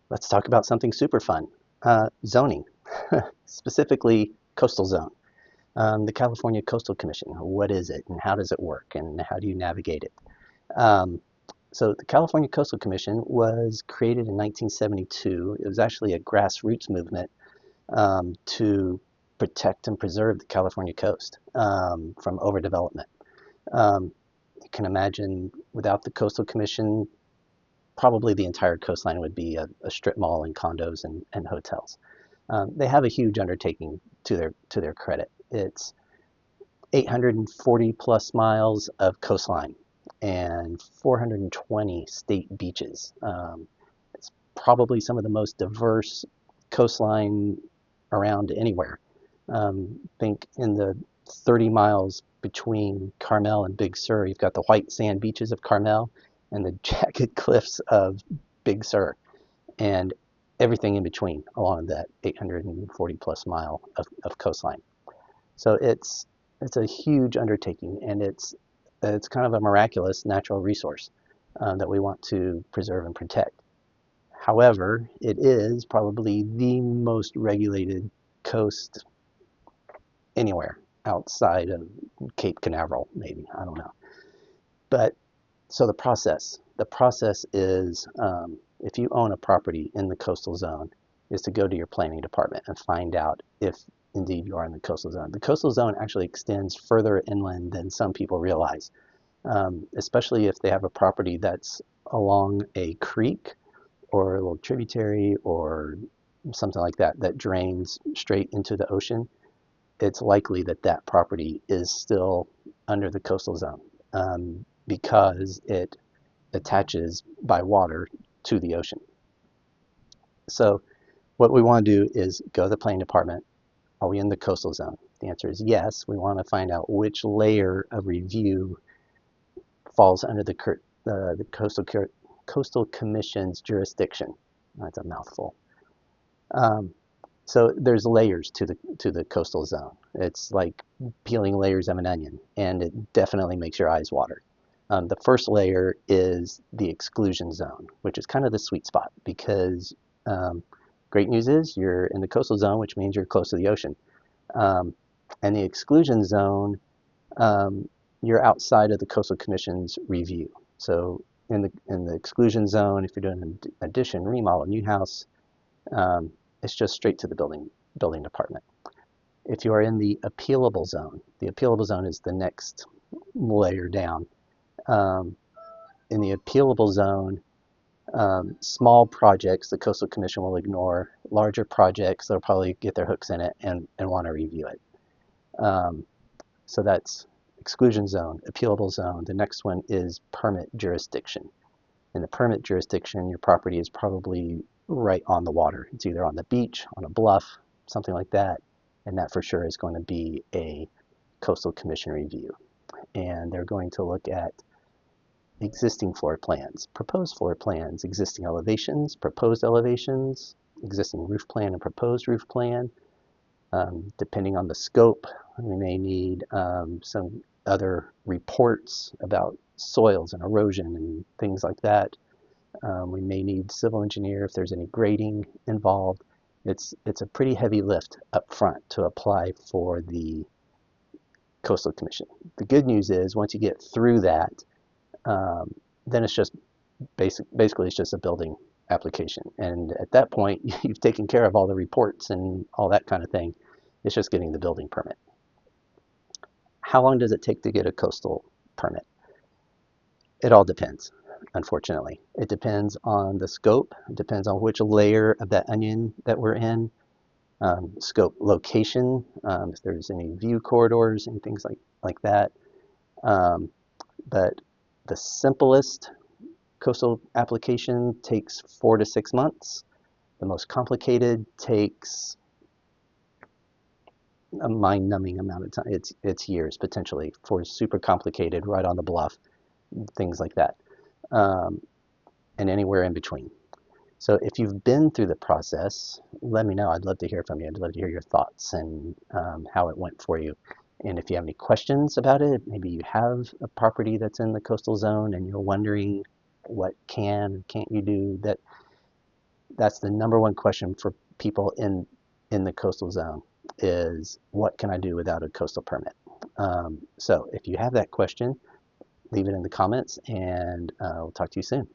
Let's talk about something super fun, zoning, specifically coastal zone. The California Coastal Commission, what is it and how does it work and how do you navigate it? Um, so the California Coastal Commission was created in 1972. It was actually a grassroots movement to protect and preserve the California coast from overdevelopment. You can imagine without the Coastal Commission, probably the entire coastline would be a strip mall and condos and hotels. They have a huge undertaking to their credit. It's 840 plus miles of coastline and 420 state beaches. It's probably some of the most diverse coastline around anywhere. Think in the 30 miles between Carmel and Big Sur, you've got the white sand beaches of Carmel and the jagged cliffs of Big Sur, and everything in between along that 840 plus mile of coastline. So it's a huge undertaking, and it's kind of a miraculous natural resource that we want to preserve and protect. However, it is probably the most regulated coast anywhere outside of Cape Canaveral, maybe. I don't know. But so the process is if you own a property in the coastal zone, is to go to your planning department and find out if indeed you are in the coastal zone. The coastal zone actually extends further inland than some people realize, especially if they have a property that's along a creek or a little tributary or something like that that drains straight into the ocean. It's likely that that property is still under the coastal zone because it attaches by water to the ocean. So what we want to do is go to the planning department. Are we in the coastal zone? The answer is yes. We want to find out which layer of review falls under the Coastal Commission's jurisdiction. That's a mouthful. Um, so there's layers to the coastal zone. It's like peeling layers of an onion, and it definitely makes your eyes water. The first layer is the exclusion zone, which is kind of the sweet spot because great news is you're in the coastal zone, which means you're close to the ocean. Um, and the exclusion zone, um, you're outside of the Coastal Commission's review. So in the exclusion zone, if you're doing an addition, remodel, new house, it's just straight to the building department. If you are in the appealable zone is the next layer down. Um, in the appealable zone, small projects the Coastal Commission will ignore. Larger projects, they'll probably get their hooks in it and want to review it. Um, so that's exclusion zone, appealable zone. The next one is permit jurisdiction. In the permit jurisdiction, your property is probably right on the water. It's either on the beach, on a bluff, something like that, and that for sure is going to be a Coastal Commission review. And they're going to look at existing floor plans, proposed floor plans, existing elevations, proposed elevations, existing roof plan and proposed roof plan. Depending on the scope, we may need some other reports about soils and erosion and things like that. We may need civil engineer if there's any grading involved. It's a pretty heavy lift up front to apply for the Coastal Commission. The good news is once you get through that, then it's just basically it's just a building application. And at that point, you've taken care of all the reports and all that kind of thing. It's just getting the building permit. How long does it take to get a coastal permit? It all depends, unfortunately. It depends on the scope. It depends on which layer of that onion that we're in. Scope, location, if there's any view corridors and things like that. Um, but the simplest coastal application takes 4 to 6 months. The most complicated takes a mind-numbing amount of time. It's years potentially for super complicated, right on the bluff, things like that, um, and anywhere in between. So if you've been through the process, let me know. I'd love to hear from you. I'd love to hear your thoughts and how it went for you. And if you have any questions about it, maybe you have a property that's in the coastal zone and you're wondering what can or can't you do, that That's the number one question for people in the coastal zone is what can I do without a coastal permit? So if you have that question, leave it in the comments and we'll talk to you soon.